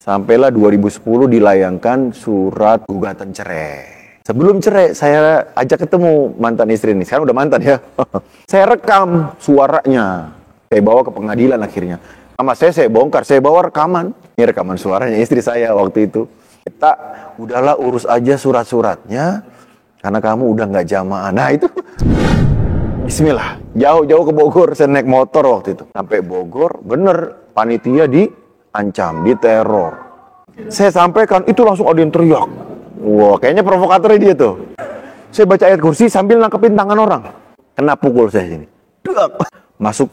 Sampailah 2010 dilayangkan surat gugatan cerai. Sebelum cerai, saya ajak ketemu mantan istri ini. Sekarang udah mantan ya. Saya rekam suaranya. Saya bawa ke pengadilan akhirnya. Sama saya bongkar, saya bawa rekaman. Ini rekaman suaranya istri saya waktu itu. Kita udahlah urus aja surat-suratnya. Karena kamu udah nggak jamaah. Nah itu, bismillah. Jauh-jauh ke Bogor, saya naik motor waktu itu. Sampai Bogor, bener panitia diancam, diteror. Saya sampaikan, itu langsung ada yang teriak. Wah, kayaknya provokatornya dia tuh. Saya baca ayat kursi sambil nangkepin tangan orang. Kena pukul saya sini. Masuk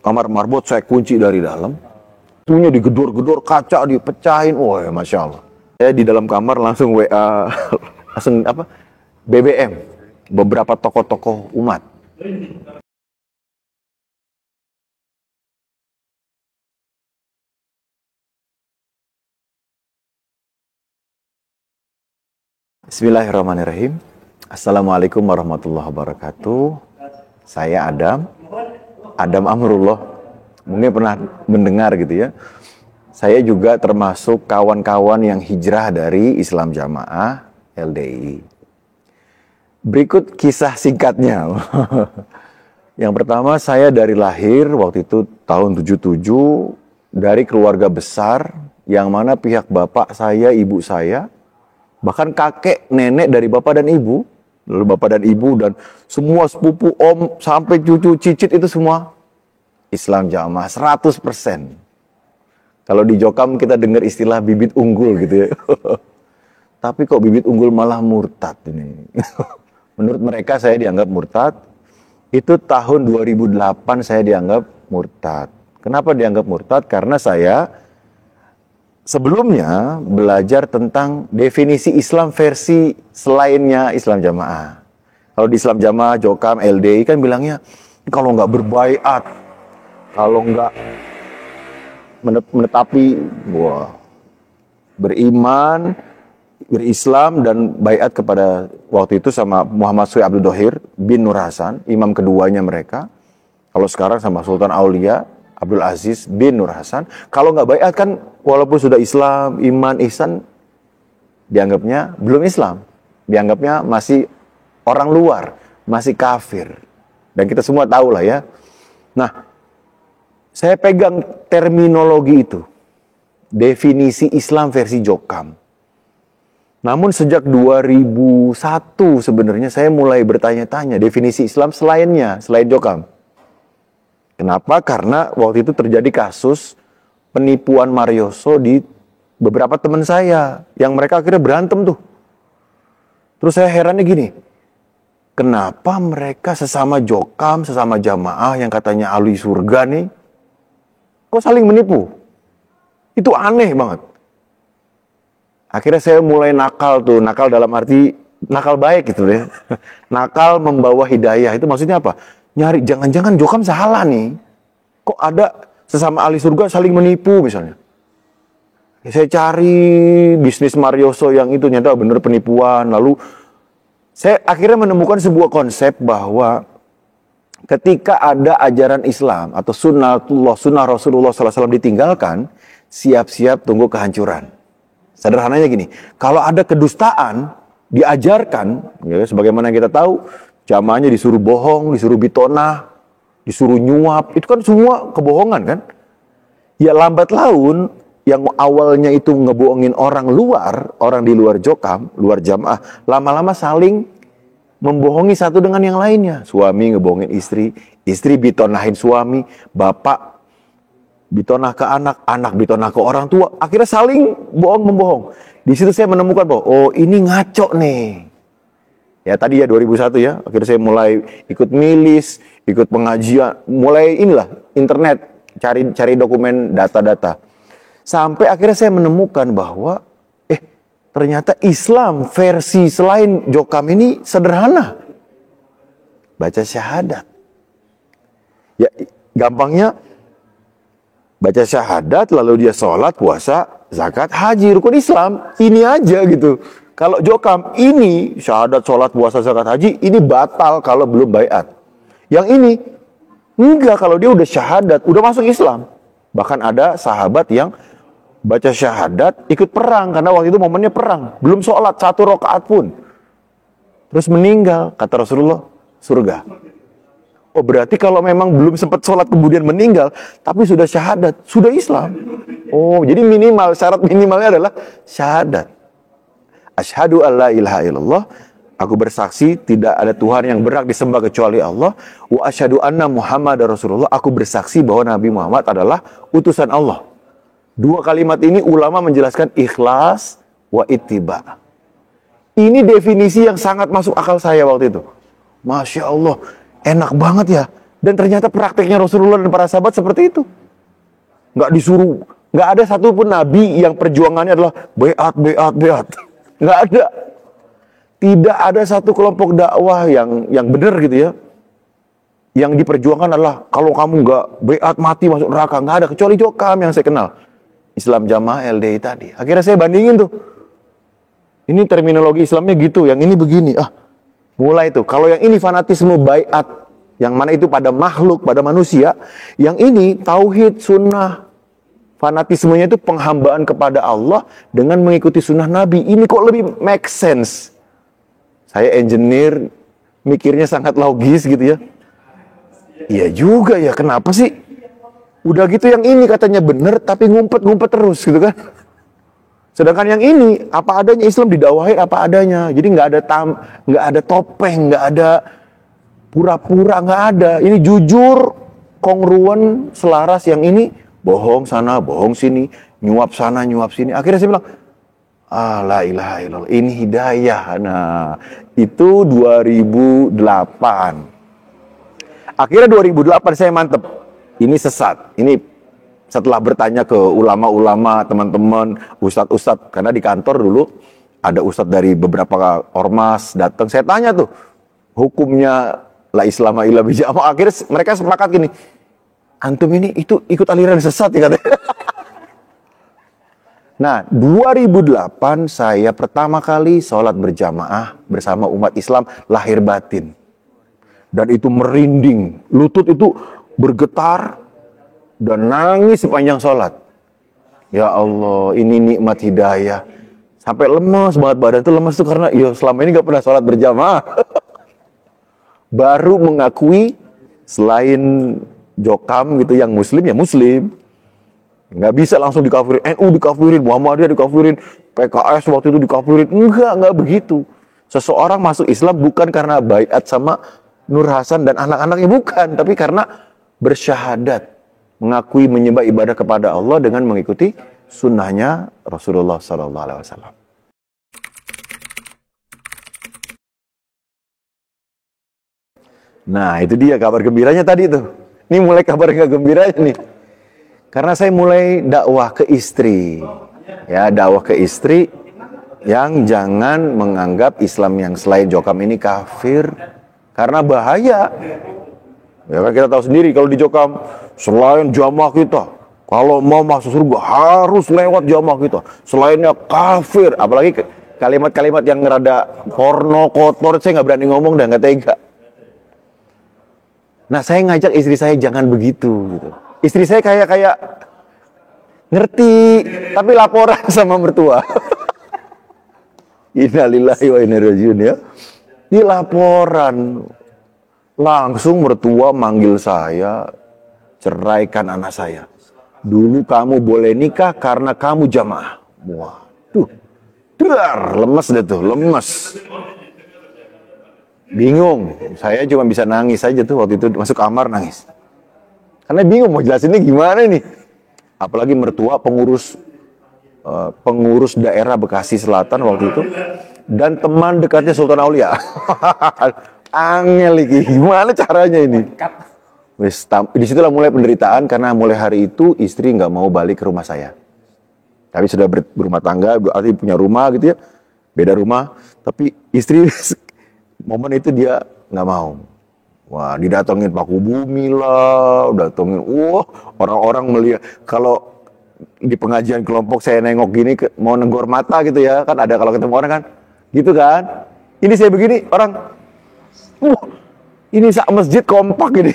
kamar marbot, saya kunci dari dalam. Itunya digedor-gedor, kaca dipecahin. Wah, Masya Allah. Saya di dalam kamar langsung WA, langsung BBM. Beberapa tokoh-tokoh umat. Bismillahirrahmanirrahim. Assalamualaikum warahmatullahi wabarakatuh. Saya Adam Amrullah. Mungkin pernah mendengar gitu ya. Saya juga termasuk kawan-kawan yang hijrah dari Islam Jamaah LDI. Berikut kisah singkatnya. Yang pertama, saya dari lahir waktu itu tahun 77 dari keluarga besar yang mana pihak bapak saya, ibu saya, bahkan kakek, nenek dari bapak dan ibu, lalu bapak dan ibu dan semua sepupu, om, sampai cucu, cicit itu semua Islam Jamaah 100%. Kalau di Jokam kita dengar istilah bibit unggul gitu ya. Tapi kok bibit unggul malah murtad ini. Menurut mereka saya dianggap murtad. Itu tahun 2008 saya dianggap murtad. Kenapa dianggap murtad? Karena saya sebelumnya belajar tentang definisi Islam versi selainnya Islam Jamaah. Kalau di Islam Jamaah, Jokam, LDI kan bilangnya kalau nggak berbaiat, kalau nggak menetapi beriman, berislam dan baiat kepada waktu itu sama Muhammad Sui Abdul Dohir bin Nur Hasan, imam keduanya mereka. Kalau sekarang sama Sultan Aulia Abdul Aziz bin Nur Hasan. Kalau nggak baiat kan walaupun sudah Islam, iman, ihsan, dianggapnya belum Islam. Dianggapnya masih orang luar, masih kafir. Dan kita semua tahu lah ya. Nah, saya pegang terminologi itu. Definisi Islam versi Jokam. Namun sejak 2001 sebenarnya saya mulai bertanya-tanya definisi Islam selain Jokam. Kenapa? Karena waktu itu terjadi kasus penipuan Marioso di beberapa teman saya. Yang mereka akhirnya berantem tuh. Terus saya herannya gini. Kenapa mereka sesama Jokam, sesama jamaah yang katanya ahli surga nih, kok saling menipu? Itu aneh banget. Akhirnya saya mulai nakal tuh. Nakal dalam arti nakal baik gitu ya. Nakal membawa hidayah. Itu maksudnya apa? Nyari, jangan-jangan Jokam salah nih. Kok ada sesama ahli surga saling menipu misalnya. Saya cari bisnis Marioso yang itu nyata bener penipuan. Lalu saya akhirnya menemukan sebuah konsep bahwa ketika ada ajaran Islam atau sunnah Rasulullah SAW ditinggalkan, siap-siap tunggu kehancuran. Sederhananya gini, kalau ada kedustaan diajarkan, ya, sebagaimana kita tahu, jamaahnya disuruh bohong, disuruh bitonah, disuruh nyuap, itu kan semua kebohongan kan? Ya lambat laun, yang awalnya itu ngebohongin orang di luar Jokam, luar jamaah, lama-lama saling membohongi satu dengan yang lainnya. Suami ngebohongin istri, istri bitonahin suami, bapak bitonah ke anak, anak bitonah ke orang tua, akhirnya saling bohong-membohong. Di situ saya menemukan bahwa, oh ini ngaco nih. Ya tadi ya 2001 ya, akhirnya saya mulai ikut milis, ikut pengajian, mulai inilah internet, cari dokumen data-data. Sampai akhirnya saya menemukan bahwa, ternyata Islam versi selain Jokam ini sederhana. Baca syahadat. Ya gampangnya, baca syahadat, lalu dia sholat, puasa, zakat, haji, rukun Islam. Ini aja gitu. Kalau Jokam, ini syahadat, sholat, puasa, zakat, haji, ini batal kalau belum baiat. Yang ini, enggak, kalau dia udah syahadat, udah masuk Islam. Bahkan ada sahabat yang baca syahadat, ikut perang karena waktu itu momennya perang, belum sholat 1 rakaat pun, terus meninggal, kata Rasulullah, surga. Oh berarti kalau memang belum sempat sholat kemudian meninggal, tapi sudah syahadat, sudah Islam. Oh jadi minimal, syarat minimalnya adalah syahadat. Asyhadu alla ilaha illallah, aku bersaksi tidak ada Tuhan yang berhak disembah kecuali Allah. Wa asyhadu anna Muhammadar Rasulullah, aku bersaksi bahwa Nabi Muhammad adalah utusan Allah. 2 kalimat ini ulama menjelaskan ikhlas wa ittiba. Ini definisi yang sangat masuk akal saya waktu itu. Masya Allah, enak banget ya. Dan ternyata prakteknya Rasulullah dan para sahabat seperti itu. Nggak disuruh, nggak ada satupun Nabi yang perjuangannya adalah beat. Nggak ada. Tidak ada satu kelompok dakwah yang benar gitu ya. Yang diperjuangkan adalah kalau kamu nggak beat mati masuk neraka. Nggak ada, kecuali Jokam yang saya kenal. Islam Jamaah LDI tadi. Akhirnya saya bandingin tuh. Ini terminologi Islamnya gitu, yang ini begini. Mulai tuh. Kalau yang ini fanatisme baiat, yang mana itu pada makhluk, pada manusia. Yang ini tauhid, sunnah. Fanatismenya itu penghambaan kepada Allah dengan mengikuti sunnah Nabi. Ini kok lebih make sense. Saya engineer, mikirnya sangat logis gitu ya. Iya juga ya, kenapa sih? Udah gitu yang ini katanya benar, tapi ngumpet-ngumpet terus gitu kan. Sedangkan yang ini apa adanya, Islam didakwahi apa adanya. Jadi nggak ada topeng, nggak ada pura-pura, nggak ada. Ini jujur, kongruen, selaras. Yang ini bohong sana, bohong sini, nyuap sana, nyuap sini. Akhirnya saya bilang, la ilaha illallah, ini hidayah. Nah, itu 2008. Akhirnya 2008 saya mantep. Ini sesat. Ini setelah bertanya ke ulama-ulama, teman-teman, ustadz-ustadz, karena di kantor dulu ada ustadz dari beberapa ormas datang, saya tanya tuh hukumnya la islama illa bijama. Akhirnya mereka sepakat gini, antum ini itu ikut aliran sesat ya katanya. Nah 2008 saya pertama kali sholat berjamaah bersama umat Islam lahir batin, dan itu merinding, lutut itu bergetar dan nangis sepanjang sholat. Ya Allah, ini nikmat hidayah. Sampai lemas banget, badan itu lemas tuh karena ya selama ini gak pernah sholat berjamaah. Baru mengakui selain Jokam gitu yang muslim ya muslim. Gak bisa langsung dikafirin, NU dikafirin, Muhammadiyah dikafirin, PKS waktu itu dikafirin. Enggak begitu. Seseorang masuk Islam bukan karena baiat sama Nur Hasan dan anak-anaknya, bukan, tapi karena bersyahadat, mengakui menyembah ibadah kepada Allah dengan mengikuti sunnahnya Rasulullah SAW. Nah itu dia kabar gembiranya tadi tuh. Ini mulai kabar gak gembiranya nih. Karena saya mulai dakwah ke istri. Ya, dakwah ke istri yang jangan menganggap Islam yang selain Jokam ini kafir. Karena bahaya. Ya kan kita tahu sendiri kalau di Jokam, selain jamaah kita, kalau mau masuk surga harus lewat jamaah kita. Selainnya kafir, apalagi kalimat-kalimat yang rada porno, kotor, saya nggak berani ngomong dan nggak tega. Nah saya ngajak istri saya jangan begitu. Gitu. Istri saya kayak ngerti, tapi laporan sama mertua. Innalillahi wa inna ilaihi raji'un ya. Ini laporan. Langsung mertua manggil saya, ceraikan anak saya. Dulu kamu boleh nikah karena kamu jamaah. Waduh, lemes deh tuh, lemes. Bingung, saya cuma bisa nangis aja tuh waktu itu, masuk kamar nangis. Karena bingung mau jelasinnya gimana nih. Apalagi mertua pengurus daerah Bekasi Selatan waktu itu. Dan teman dekatnya Sultan Aulia. Angel iki, gimana caranya ini? Disitulah mulai penderitaan, karena mulai hari itu istri nggak mau balik ke rumah saya. Tapi sudah berumah tangga, berarti punya rumah gitu ya, beda rumah. Tapi istri momen itu dia nggak mau. Wah, didatengin Paku Bumi lah, datengin, orang-orang melihat. Kalau di pengajian kelompok saya nengok gini, mau nenggor mata gitu ya, kan ada kalau ketemu orang kan, gitu kan. Ini saya begini, orang, ini sak masjid kompak ini.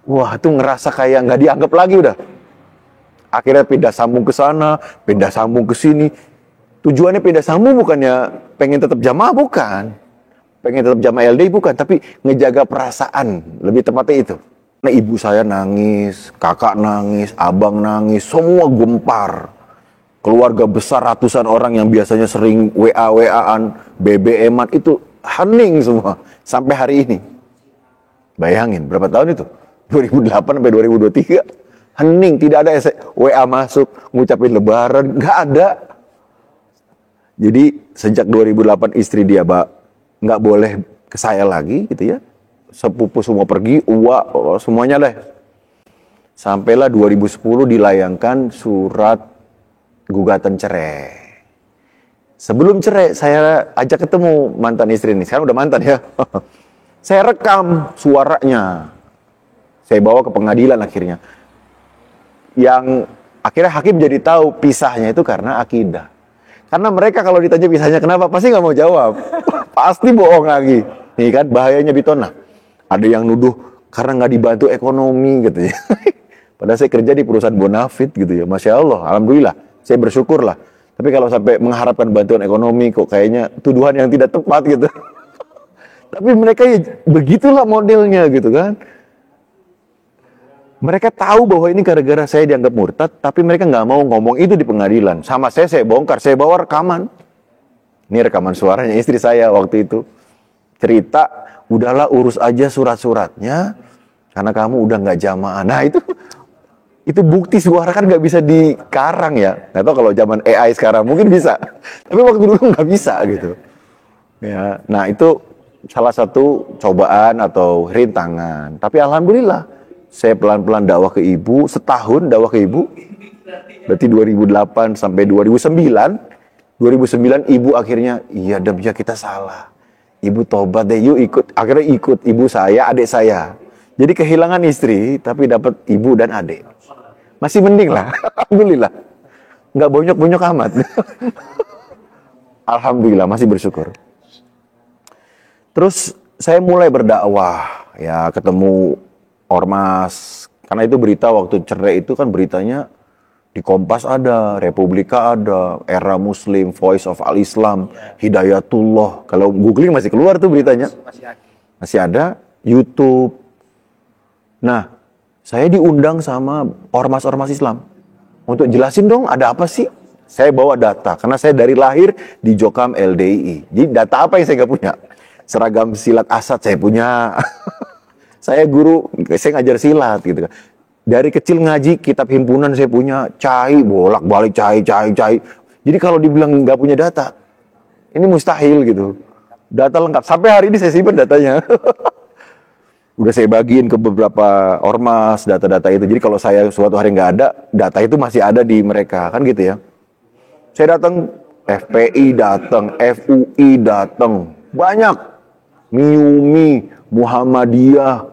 Wah, itu ngerasa kayak nggak dianggap lagi udah. Akhirnya pindah sambung ke sana, pindah sambung ke sini. Tujuannya pindah sambung bukannya pengen tetap jamaah, bukan. Pengen tetap jamaah LDI, bukan. Tapi ngejaga perasaan, lebih tepatnya itu. Nah, ibu saya nangis, kakak nangis, abang nangis, semua gempar. Keluarga besar ratusan orang yang biasanya sering WA-WA-an, BBM-an, itu hening semua. Sampai hari ini. Bayangin, berapa tahun itu? 2008 sampai 2023. Hening, tidak ada WA masuk, ngucapin lebaran, nggak ada. Jadi sejak 2008 istri dia nggak boleh ke saya lagi gitu ya. Sepupu semua pergi, uak, semuanya deh. Sampailah 2010 dilayangkan surat gugatan cerai. Sebelum cerai saya ajak ketemu mantan istri ini. Sekarang udah mantan ya. Saya rekam suaranya. Saya bawa ke pengadilan akhirnya. Yang akhirnya hakim jadi tahu pisahnya itu karena akidah. Karena mereka kalau ditanya pisahnya kenapa, pasti nggak mau jawab. Pasti bohong lagi. Nih kan bahayanya Bitona. Ada yang nuduh karena nggak dibantu ekonomi gitu ya. Padahal saya kerja di perusahaan bonafit gitu ya. Masya Allah, alhamdulillah. Saya bersyukur lah. Tapi kalau sampai mengharapkan bantuan ekonomi kok kayaknya tuduhan yang tidak tepat gitu. Tapi mereka ya begitulah modelnya gitu kan. Mereka tahu bahwa ini gara-gara saya dianggap murtad, tapi mereka nggak mau ngomong itu di pengadilan. Sama saya bongkar, saya bawa rekaman. Ini rekaman suaranya istri saya waktu itu. Cerita, udahlah urus aja surat-suratnya, karena kamu udah nggak jamaah. Nah itu bukti suara kan nggak bisa dikarang ya. Nggak tahu kalau zaman AI sekarang mungkin bisa, tapi waktu dulu nggak bisa gitu. Ya, nah itu salah satu cobaan atau rintangan. Tapi alhamdulillah. Saya pelan-pelan dakwah ke ibu, setahun dakwah ke ibu. Berarti 2008 sampai 2009. 2009 ibu akhirnya, iya Debya kita salah. Ibu tobat deh, yuk ikut. Akhirnya ikut ibu saya, adik saya. Jadi kehilangan istri, tapi dapat ibu dan adik. Masih mending lah, alhamdulillah. Nggak bonyok-bonyok amat. Alhamdulillah, masih bersyukur. Terus saya mulai berdakwah, ya ketemu ormas, karena itu berita waktu cerai itu kan beritanya di Kompas ada, Republika ada, Era Muslim, Voice of Al-Islam, Hidayatullah. Kalau googling masih keluar tuh beritanya. Masih ada, YouTube. Nah, saya diundang sama ormas-ormas Islam untuk jelasin dong ada apa sih. Saya bawa data, karena saya dari lahir di Jokam LDI. Jadi data apa yang saya nggak punya? Seragam silat Asad saya punya. Saya guru, saya ngajar silat gitu kan. Dari kecil ngaji, kitab himpunan saya punya, cai, bolak-balik cai. Jadi kalau dibilang nggak punya data, ini mustahil gitu. Data lengkap. Sampai hari ini saya simpan datanya. Udah saya bagiin ke beberapa ormas data-data itu. Jadi kalau saya suatu hari nggak ada, data itu masih ada di mereka, kan gitu ya. Saya datang, FPI datang, FUI datang, banyak. MIUMI, Muhammadiyah,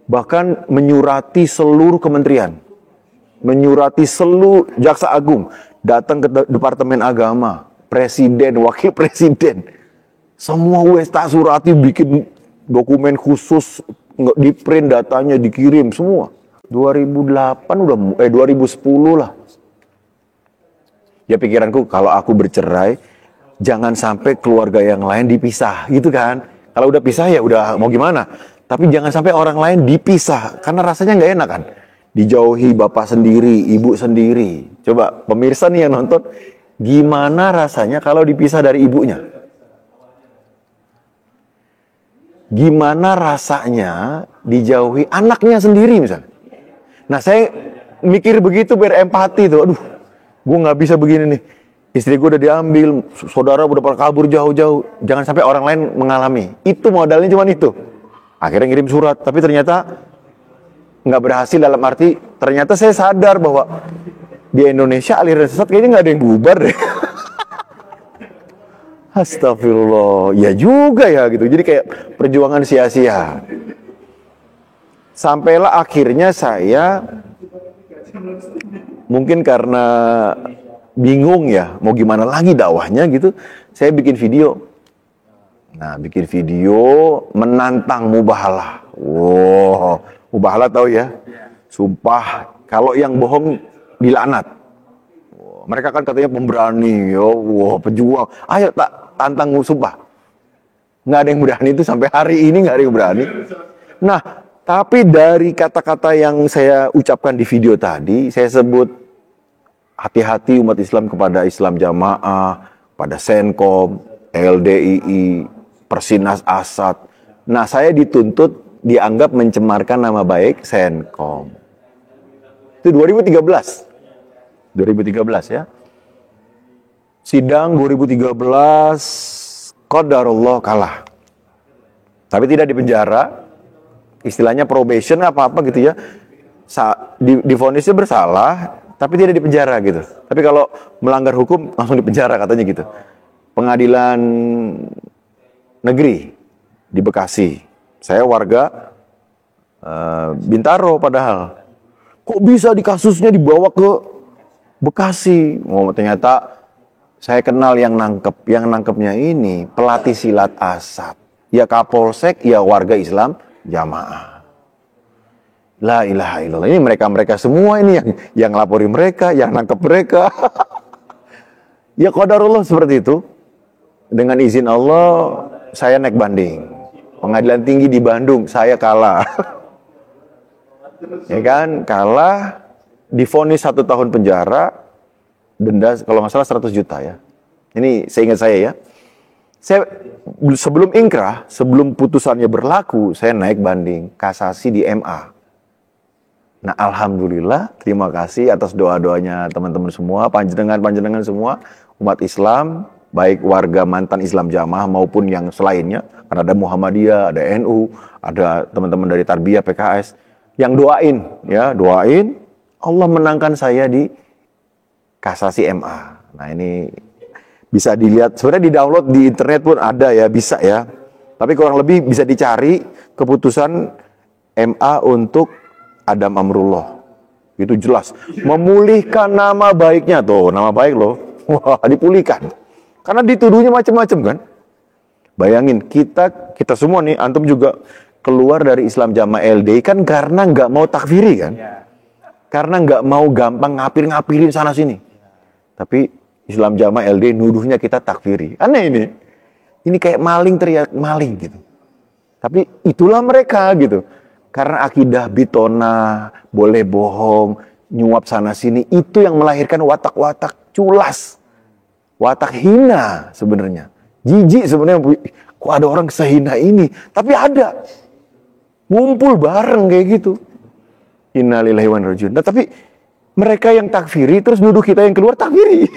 bahkan menyurati seluruh kementerian, menyurati seluruh Jaksa Agung, datang ke Departemen Agama, Presiden, Wakil Presiden, semua tak surati, bikin dokumen khusus, di print datanya, dikirim semua. 2010 lah. Ya pikiranku kalau aku bercerai, jangan sampai keluarga yang lain dipisah, gitu kan. Kalau udah pisah ya udah mau gimana. Tapi jangan sampai orang lain dipisah, karena rasanya nggak enak kan. Dijauhi bapak sendiri, ibu sendiri. Coba pemirsa nih yang nonton, gimana rasanya kalau dipisah dari ibunya? Gimana rasanya dijauhi anaknya sendiri misalnya? Nah saya mikir begitu biar empati tuh. Aduh, gue nggak bisa begini nih. Istri gue udah diambil, saudara udah pada kabur jauh-jauh. Jangan sampai orang lain mengalami. Itu modalnya cuma itu. Akhirnya ngirim surat, tapi ternyata nggak berhasil dalam arti, ternyata saya sadar bahwa di Indonesia aliran sesat kayaknya nggak ada yang bubar deh. Astagfirullah, ya juga ya gitu. Jadi kayak perjuangan sia-sia. Sampailah akhirnya saya, mungkin karena bingung ya, mau gimana lagi dakwahnya gitu, saya bikin video. Nah, bikin video menantang mubahalah. Wow, mubahalah tahu ya? Sumpah, kalau yang bohong dilaknat. Mereka kan katanya pemberani, pejuang. Ayo tantang sumpah. Nggak ada yang berani itu sampai hari ini nggak ada yang berani. Nah, tapi dari kata-kata yang saya ucapkan di video tadi, saya sebut hati-hati umat Islam kepada Islam Jamaah, pada Senkom, LDII, Persinas Asad. Nah, saya dituntut dianggap mencemarkan nama baik Senkom. Itu 2013 ya. Sidang 2013, qadarullah kalah. Tapi tidak dipenjara, istilahnya probation apa-apa gitu ya. Divonisnya bersalah, tapi tidak dipenjara gitu. Tapi kalau melanggar hukum langsung dipenjara katanya gitu. Pengadilan negeri di Bekasi. Saya warga Bintaro padahal. Kok bisa di kasusnya dibawa ke Bekasi? Ternyata saya kenal yang nangkepnya ini pelatih silat Asad. Ya Kapolsek, ya warga Islam Jamaah. La ilaha illallah. Ini mereka semua ini yang lapori mereka, yang nangkep mereka. Ya qadarullah seperti itu. Dengan izin Allah, saya naik banding. Pengadilan tinggi di Bandung, saya kalah. Ya kan, kalah, divonis 1 tahun penjara, denda kalau nggak salah 100 juta ya. Ini seingat saya ya. Saya sebelum ingkrah, sebelum putusannya berlaku, saya naik banding kasasi di MA. Nah, alhamdulillah, terima kasih atas doa-doanya teman-teman semua, panjenengan semua, umat Islam, baik warga mantan Islam Jamaah maupun yang selainnya, karena ada Muhammadiyah, ada NU, ada teman-teman dari Tarbiyah PKS yang doain Allah menangkan saya di kasasi MA. Nah, ini bisa dilihat, sebenarnya di-download di internet pun ada ya, bisa ya. Tapi kurang lebih bisa dicari keputusan MA untuk Adam Amrullah. Itu jelas memulihkan nama baiknya tuh, nama baik loh. Wah, dipulihkan. Karena dituduhnya macam-macam kan. Bayangin kita semua nih, antum juga keluar dari Islam Jamaah LDI kan karena nggak mau takfiri kan. Karena nggak mau gampang ngapirin sana sini. Tapi Islam Jamaah LDI nuduhnya kita takfiri. Aneh ini. Ini kayak maling teriak maling gitu. Tapi itulah mereka gitu. Karena akidah bitona, boleh bohong, nyuap sana sini, itu yang melahirkan watak-watak culas. Watak hina sebenarnya. Jijik sebenarnya, kok ada orang sehina ini? Tapi ada. Ngumpul bareng kayak gitu. Innalillahi wa inna ilaihi raji'un. Nah, tapi mereka yang takfiri terus nuduh kita yang keluar takfiri.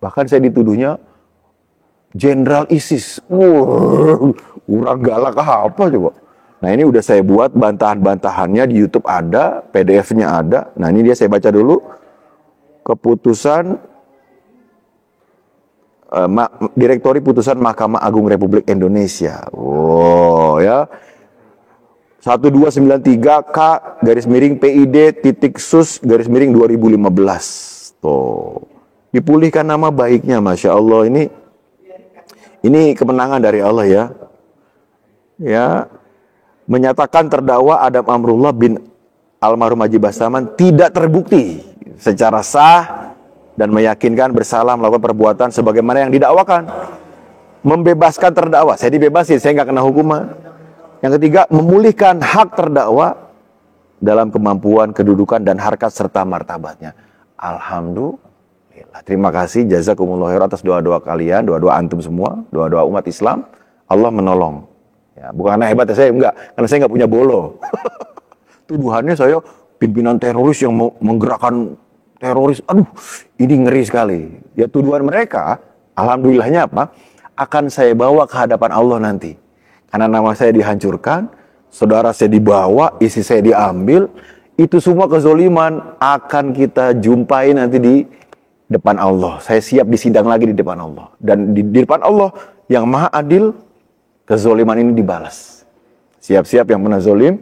Bahkan saya dituduhnya Jenderal ISIS. Orang galak apa coba. Nah, ini udah saya buat bantahan-bantahannya di YouTube ada, PDF-nya ada. Nah, ini dia saya baca dulu. Keputusan Direktori Putusan Mahkamah Agung Republik Indonesia. Ya. 1293K /PID.sus/2015. Tuh. Dipulihkan nama baiknya, Masya Allah. Ini kemenangan dari Allah ya. Ya. Menyatakan terdakwa Adam Amrullah bin almarhum Haji Bastaman tidak terbukti secara sah dan meyakinkan bersalah melakukan perbuatan sebagaimana yang didakwakan. Membebaskan terdakwa, saya dibebasin, saya nggak kena hukuman. Yang ketiga, memulihkan hak terdakwa dalam kemampuan, kedudukan, dan harkat serta martabatnya. Alhamdulillah. Terima kasih, jazakumullah khair atas doa-doa kalian, doa-doa antum semua, doa-doa umat Islam. Allah menolong. Ya, bukan karena hebat saya, enggak. Karena saya nggak punya bolo. Tuduhannya saya pimpinan teroris yang menggerakkan teroris. Aduh, ini ngeri sekali. Ya, tuduhan mereka, alhamdulillahnya apa? Akan saya bawa ke hadapan Allah nanti. Karena nama saya dihancurkan, saudara saya dibawa, istri saya diambil, itu semua kezoliman akan kita jumpai nanti di depan Allah. Saya siap disidang lagi di depan Allah. Dan di depan Allah yang maha adil, kezoliman ini dibalas. Siap-siap yang pernah zolim,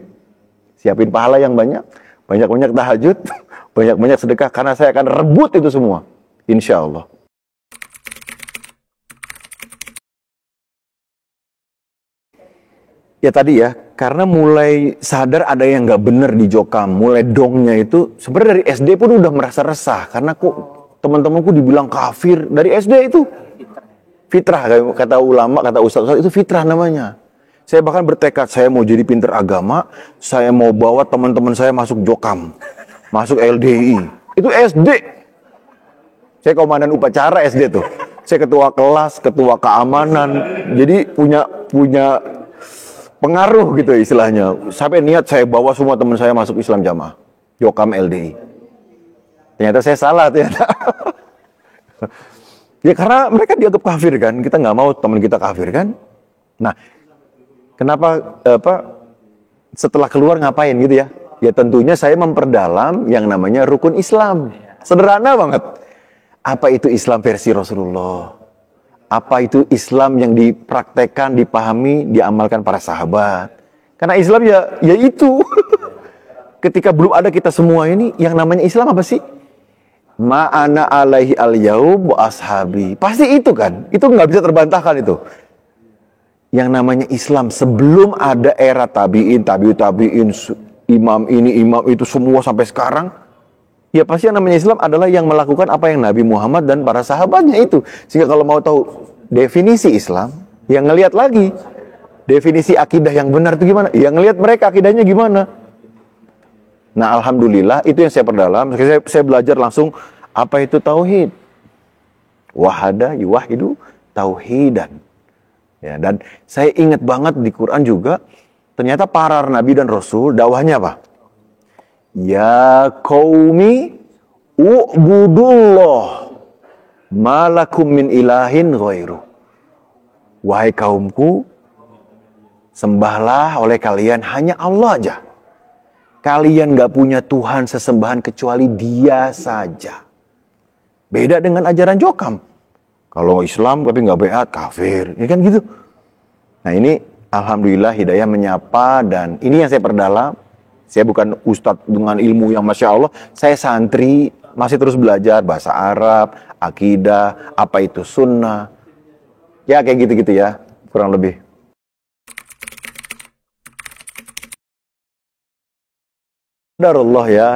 siapin pahala yang banyak, banyak-banyak tahajud, banyak-banyak sedekah, karena saya akan rebut itu semua. Insya Allah. Ya tadi ya, karena mulai sadar ada yang nggak bener di Jokam, mulai dongnya itu sebenarnya dari SD pun udah merasa resah karena kok teman-temanku dibilang kafir dari SD itu. Fitrah kata ulama, kata ustaz itu fitrah namanya. Saya bahkan bertekad saya mau jadi pinter agama, saya mau bawa teman-teman saya masuk Jokam, masuk LDI. Itu SD. Saya komandan upacara SD tuh. Saya ketua kelas, ketua keamanan. Jadi punya pengaruh gitu istilahnya. Sampai niat saya bawa semua teman saya masuk Islam Jamaah. Jokam LDI. Ternyata saya salah ternyata. Ya karena mereka dianggap kafir kan. Kita nggak mau teman kita kafir kan. Nah, kenapa setelah keluar ngapain gitu ya? Ya tentunya saya memperdalam yang namanya rukun Islam. Sederhana banget. Apa itu Islam versi Rasulullah? Apa itu Islam yang dipraktekkan, dipahami, diamalkan para sahabat? Karena Islam ya itu. Ketika belum ada kita semua ini, yang namanya Islam apa sih? Ma'ana alaihi al-yaum wa ashabi. Pasti itu kan. Itu nggak bisa terbantahkan itu. Yang namanya Islam sebelum ada era tabi'in, tabi'in, imam ini, imam itu semua sampai sekarang. Ya pasti yang namanya Islam adalah yang melakukan apa yang Nabi Muhammad dan para sahabatnya itu. Sehingga kalau mau tahu definisi Islam, yang ngelihat lagi. Definisi akidah yang benar itu gimana? Yang ngelihat mereka akidahnya gimana? Nah alhamdulillah itu yang saya perdalam. Saya belajar langsung apa itu tauhid. Wahada yuwahidu tauhidan. Ya, dan saya ingat banget di Quran juga ternyata para nabi dan rasul dakwahnya apa? Ya qaumi u'budullah malakum min ilahin ghairu. Wahai kaumku, sembahlah oleh kalian hanya Allah aja. Kalian gak punya Tuhan sesembahan kecuali Dia saja. Beda dengan ajaran Jokam. Kalau Islam tapi gak beat, kafir. Ya kan gitu. Nah ini alhamdulillah hidayah menyapa dan ini yang saya perdalam. Saya bukan ustadz dengan ilmu yang Masya Allah. Saya santri, masih terus belajar bahasa Arab, akidah, apa itu sunnah. Ya kayak gitu-gitu ya, kurang lebih. Darullah ya,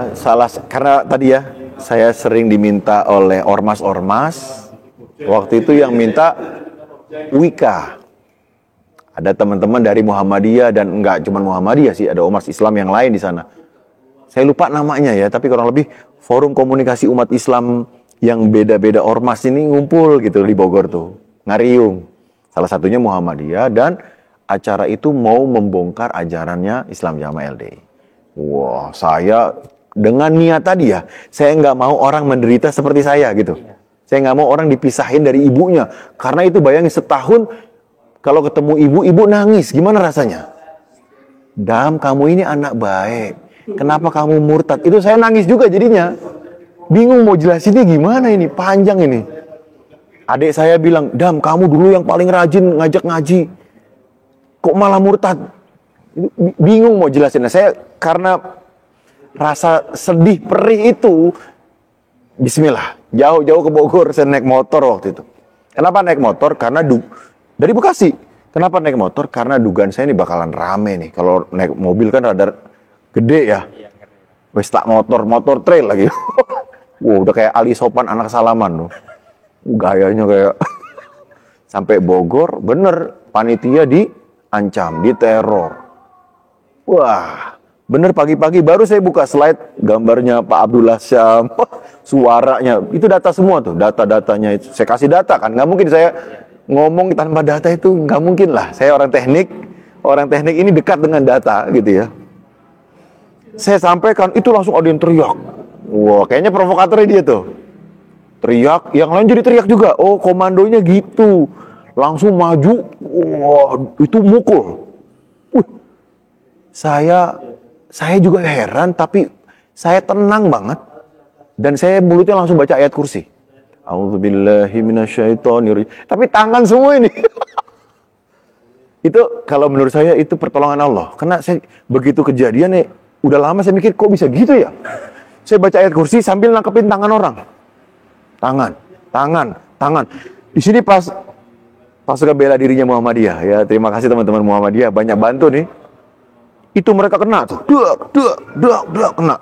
karena tadi ya, saya sering diminta oleh ormas-ormas, waktu itu yang minta Wika. Ada teman-teman dari Muhammadiyah dan enggak cuma Muhammadiyah sih, ada ormas Islam yang lain di sana. Saya lupa namanya ya, tapi kurang lebih forum komunikasi umat Islam yang beda-beda ormas ini ngumpul gitu di Bogor tuh, Ngariung. Salah satunya Muhammadiyah dan acara itu mau membongkar ajarannya Islam Jamaah LDI. Wah, saya dengan niat tadi ya, saya nggak mau orang menderita seperti saya gitu. Saya nggak mau orang dipisahin dari ibunya. Karena itu bayangin setahun, kalau ketemu ibu nangis. Gimana rasanya? Dam, kamu ini anak baik. Kenapa kamu murtad? Itu saya nangis juga jadinya. Bingung mau jelasinnya gimana ini, panjang ini. Adik saya bilang, Dam, kamu dulu yang paling rajin ngajak ngaji. Kok malah murtad? Bingung mau jelasin. Nah, saya karena rasa sedih perih itu, bismillah, jauh-jauh ke Bogor saya naik motor waktu itu. Kenapa naik motor? Karena dari Bekasi. Kenapa naik motor? Karena dugaan saya ini bakalan rame nih. Kalau naik mobil kan rada gede ya. Wes tak motor trail lagi. Wow, udah kayak Ali Sopan anak Salaman loh. Gayanya kayak sampai Bogor, bener panitia diancam, diteror. Wah, bener pagi-pagi baru saya buka slide gambarnya Pak Abdullah Syam, suaranya, itu data semua tuh, data-datanya itu. Saya kasih data kan, nggak mungkin saya ngomong tanpa data itu, nggak mungkin lah. Saya orang teknik ini dekat dengan data gitu ya. Saya sampaikan, itu langsung ada yang teriak. Wah, kayaknya provokatornya dia tuh. Teriak, yang lain jadi teriak juga. Oh, komandonya gitu. Langsung maju, wah, itu mukul. Saya juga heran, tapi saya tenang banget. Dan saya mulutnya langsung baca ayat kursi. A'udzubillahi minasyaitonirrajim. Tapi tangan semua ini. Itu kalau menurut saya itu pertolongan Allah. Karena saya begitu kejadian nih, udah lama saya mikir kok bisa gitu ya. Saya baca ayat kursi sambil nangkepin tangan orang. Tangan. Di sini pas pasukan bela dirinya Muhammadiyah. Ya, terima kasih teman-teman Muhammadiyah, banyak bantu nih. Itu mereka kena tuh, dak, kena.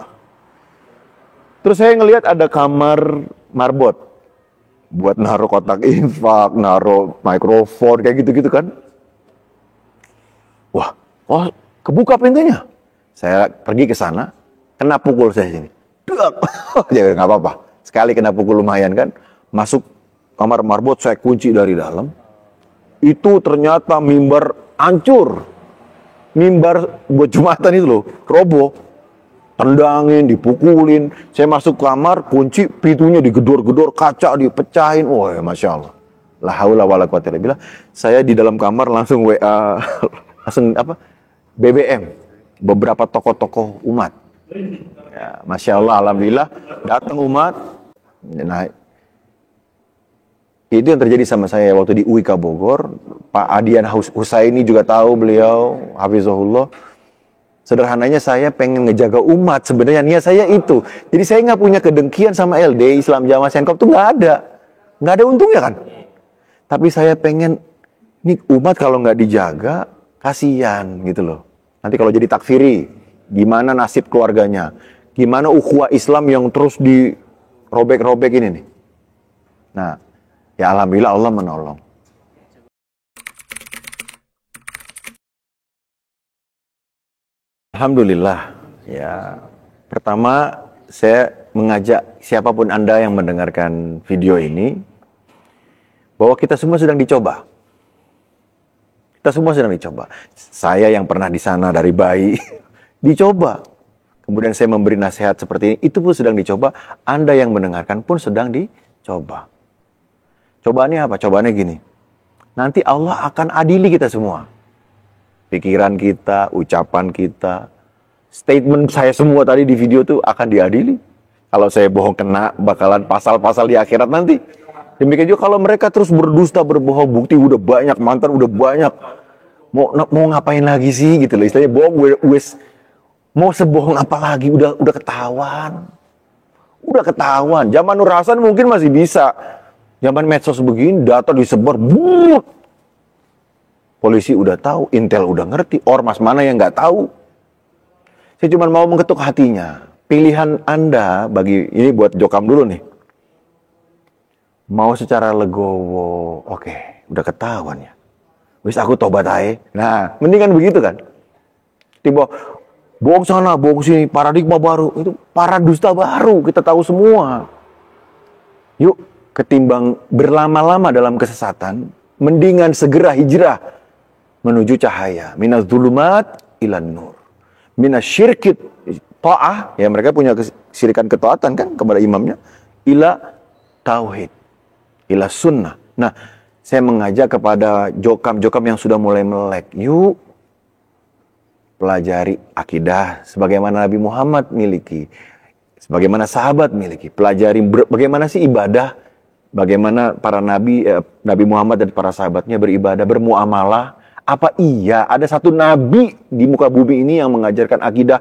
Terus saya ngelihat ada kamar marbot buat naruh kotak infak, naruh mikrofon kayak gitu-gitu kan. Wah, oh, kebuka pintunya. Saya pergi ke sana, kena pukul saya sini. Jadi nggak apa-apa. Sekali kena pukul lumayan kan. Masuk kamar marbot, saya kunci dari dalam. Itu ternyata mimbar hancur. Mimbar buat Jumatan itu loh, roboh. Tendangin, dipukulin. Saya masuk kamar, kunci, pintunya digedor-gedor, kaca dipecahin. Wah, Masya Allah. La haula wala quwata illa billah. Saya di dalam kamar langsung WA, langsung BBM. Beberapa tokoh-tokoh umat. Ya, Masya Allah, Alhamdulillah. Datang umat. Nah, itu yang terjadi sama saya waktu di UIK Bogor. Pak Adian Husaini juga tahu beliau, hafizahullah. Sederhananya saya pengen ngejaga umat, sebenarnya niat saya itu. Jadi saya nggak punya kedengkian sama LD, Islam Jamaah Senkop tuh nggak ada untungnya kan. Tapi saya pengen, nih umat kalau nggak dijaga, kasihan gitu loh. Nanti kalau jadi takfiri, gimana nasib keluarganya? Gimana ukhuwah Islam yang terus dirobek-robek ini nih? Nah, ya alhamdulillah Allah menolong. Alhamdulillah, ya. Pertama, saya mengajak siapapun Anda yang mendengarkan video ini, bahwa kita semua sedang dicoba. Kita semua sedang dicoba. Saya yang pernah di sana dari bayi, dicoba. Kemudian saya memberi nasihat seperti ini, itu pun sedang dicoba. Anda yang mendengarkan pun sedang dicoba. Cobaannya apa? Cobaannya gini. Nanti Allah akan adili kita semua. Pikiran kita, ucapan kita, statement saya semua tadi di video tuh akan diadili. Kalau saya bohong kena bakalan pasal-pasal di akhirat nanti. Demikian juga kalau mereka terus berdusta, berbohong, bukti udah banyak, mantan udah banyak. Mau ngapain lagi sih gitu loh. Istilahnya bohong, mau sebohong apa lagi? Udah ketahuan. Udah ketahuan. Zaman Nur Hasan mungkin masih bisa. Zaman medsos begini, data disebar, polisi udah tahu, Intel udah ngerti, ormas mana yang nggak tahu. Saya cuma mau mengetuk hatinya. Pilihan Anda bagi, ini buat Jokam dulu nih. Mau secara legowo, oke, udah ketahuan ya. Wis aku tobat aja. Nah, mendingan begitu kan. Tiba, bohong sana, bohong sini, paradigma baru. Itu paradusta baru, kita tahu semua. Yuk, ketimbang berlama-lama dalam kesesatan, mendingan segera hijrah menuju cahaya, minaz zulumat ilan nur, minasyirkit ta'ah, ya mereka punya kesyirikan ketaatan kan kepada imamnya, ila tauhid, ila sunnah. Nah, saya mengajak kepada jokam-jokam yang sudah mulai melek, yuk pelajari akidah sebagaimana Nabi Muhammad miliki, sebagaimana sahabat miliki, pelajari bagaimana sih ibadah, bagaimana para nabi, Nabi Muhammad dan para sahabatnya beribadah, bermuamalah. Apa iya ada satu nabi di muka bumi ini yang mengajarkan akidah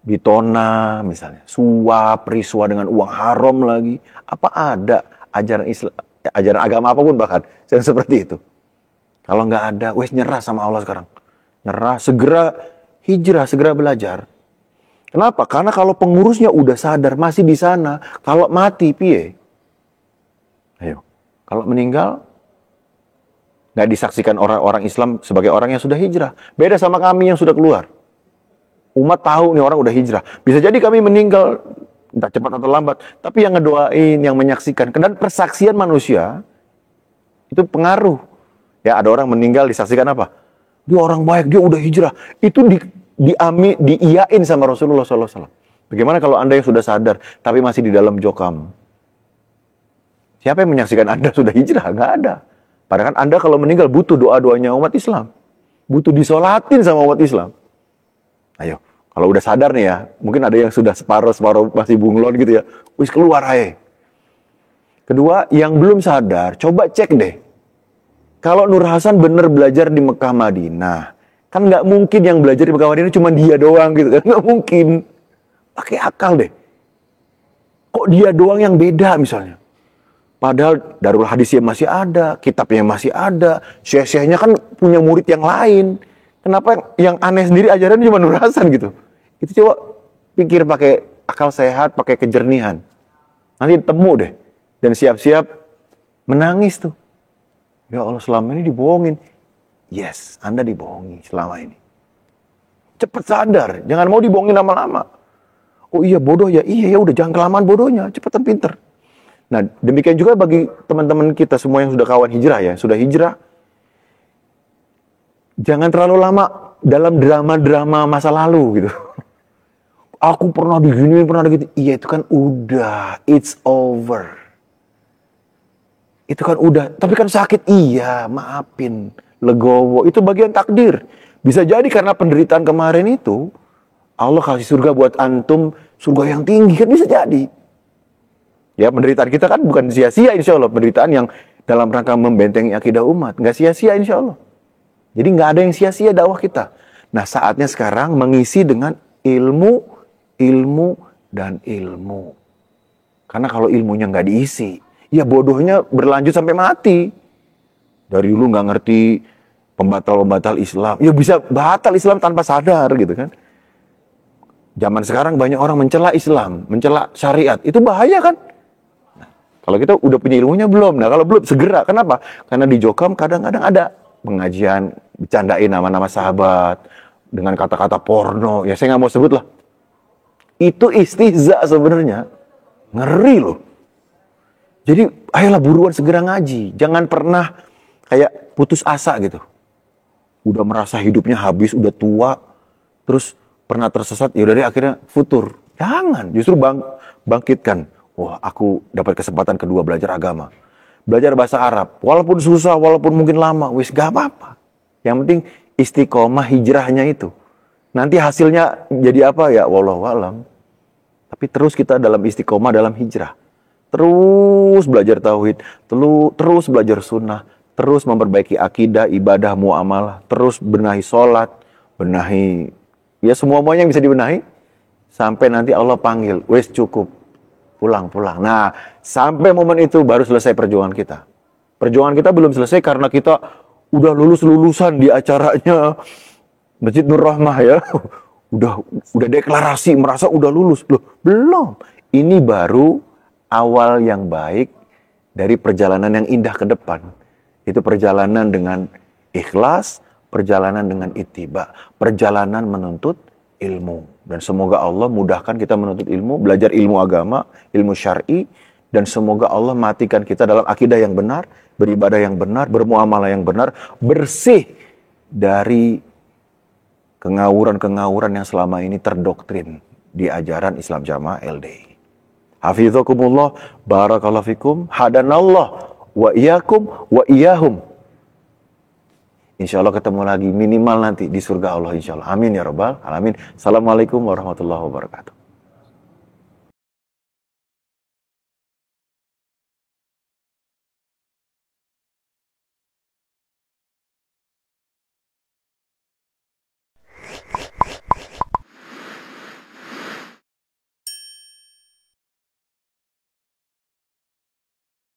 bitona misalnya, suap, riswa dengan uang haram lagi? Apa ada ajaran Islam, ajaran agama apapun bahkan yang seperti itu? Kalau nggak ada, wes nyerah sama Allah sekarang. Nyerah, segera hijrah, segera belajar. Kenapa? Karena kalau pengurusnya udah sadar masih di sana, kalau mati piye? Ayo, kalau meninggal nggak disaksikan orang-orang Islam sebagai orang yang sudah hijrah. Beda sama kami yang sudah keluar. Umat tahu nih orang udah hijrah. Bisa jadi kami meninggal, entah cepat atau lambat. Tapi yang ngedoain, yang menyaksikan. Dan persaksian manusia, itu pengaruh. Ya, ada orang meninggal disaksikan apa? Dia orang baik, dia udah hijrah. Itu diiyain sama Rasulullah SAW. Bagaimana kalau Anda yang sudah sadar, tapi masih di dalam jokam? Siapa yang menyaksikan Anda sudah hijrah? Nggak ada. Padahal kan Anda kalau meninggal butuh doa-doanya umat Islam. Butuh disolatin sama umat Islam. Ayo, kalau udah sadar nih ya, mungkin ada yang sudah separuh masih bunglon gitu ya. Wis keluar aja. Kedua, yang belum sadar, coba cek deh. Kalau Nur Hasan bener belajar di Mekah Madinah, kan nggak mungkin yang belajar di Mekah Madinah cuma dia doang gitu kan. Nggak mungkin. Pakai akal deh. Kok dia doang yang beda misalnya? Padahal Darul Hadisnya masih ada, kitabnya masih ada, syekh-syekhnya kan punya murid yang lain. Kenapa yang aneh sendiri ajarannya cuma Nur Hasan gitu? Itu coba pikir pakai akal sehat, pakai kejernihan. Nanti temu deh. Dan siap-siap menangis tuh. Ya Allah, selama ini dibohongin. Yes, Anda dibohongi selama ini. Cepet sadar, jangan mau dibohongin lama-lama. Oh iya bodoh ya, iya ya udah jangan kelamaan bodohnya, cepetan pinter. Nah demikian juga bagi teman-teman kita semua yang sudah kawan hijrah ya, sudah hijrah. Jangan terlalu lama dalam drama-drama masa lalu gitu. Aku pernah begini, pernah begitu. Iya itu kan udah, it's over. Itu kan udah, tapi kan sakit. Iya, maafin, legowo. Itu bagian takdir. Bisa jadi karena penderitaan kemarin itu, Allah kasih surga buat antum, surga yang tinggi kan bisa jadi. Ya penderitaan kita kan bukan sia-sia insya Allah. Penderitaan yang dalam rangka membentengi akidah umat. Nggak sia-sia insya Allah. Jadi nggak ada yang sia-sia dakwah kita. Nah saatnya sekarang mengisi dengan ilmu, dan ilmu. Karena kalau ilmunya nggak diisi, ya bodohnya berlanjut sampai mati. Dari dulu nggak ngerti pembatal-pembatal Islam. Ya bisa batal Islam tanpa sadar gitu kan. Zaman sekarang banyak orang mencela Islam, mencela syariat. Itu bahaya kan? Nah, kalau kita udah punya ilmunya belum? Nah kalau belum segera. Kenapa? Karena di Jokam kadang-kadang ada pengajian, bercandain nama-nama sahabat. Dengan kata-kata porno. Ya saya nggak mau sebut lah. Itu istihza sebenarnya. Ngeri loh. Jadi ayolah buruan segera ngaji. Jangan pernah kayak putus asa gitu. Udah merasa hidupnya habis, udah tua. Terus pernah tersesat, yaudah deh akhirnya futur. Jangan, justru bangkitkan. Wah aku dapat kesempatan kedua belajar agama. Belajar bahasa Arab. Walaupun susah, walaupun mungkin lama. Wis gak apa-apa. Yang penting istiqomah hijrahnya itu. Nanti hasilnya jadi apa ya wallahualam. Tapi terus kita dalam istiqomah dalam hijrah. Terus belajar tauhid, terus belajar sunnah, terus memperbaiki akidah, ibadah, muamalah, terus benahi sholat, benahi ya semua-muanya yang bisa dibenahi sampai nanti Allah panggil, wes cukup, pulang. Nah, sampai momen itu baru selesai perjuangan kita. Perjuangan kita belum selesai karena kita udah lulusan di acaranya Masjid Nur Rahmah ya. Udah deklarasi merasa udah lulus. Loh, belum. Ini baru awal yang baik dari perjalanan yang indah ke depan. Itu perjalanan dengan ikhlas, perjalanan dengan ittiba, perjalanan menuntut ilmu. Dan semoga Allah mudahkan kita menuntut ilmu, belajar ilmu agama, ilmu syar'i, dan semoga Allah matikan kita dalam akidah yang benar, beribadah yang benar, bermuamalah yang benar, bersih dari kengawuran-kengawuran yang selama ini terdoktrin di ajaran Islam Jamaah LDI. Hafizakumullah, barakallahu fikum, hadanallah, wa iyyakum, wa iyyahum. Insya Allah ketemu lagi minimal nanti di surga Allah insya Allah. Amin ya rabbal alamin. Assalamualaikum warahmatullahi wabarakatuh.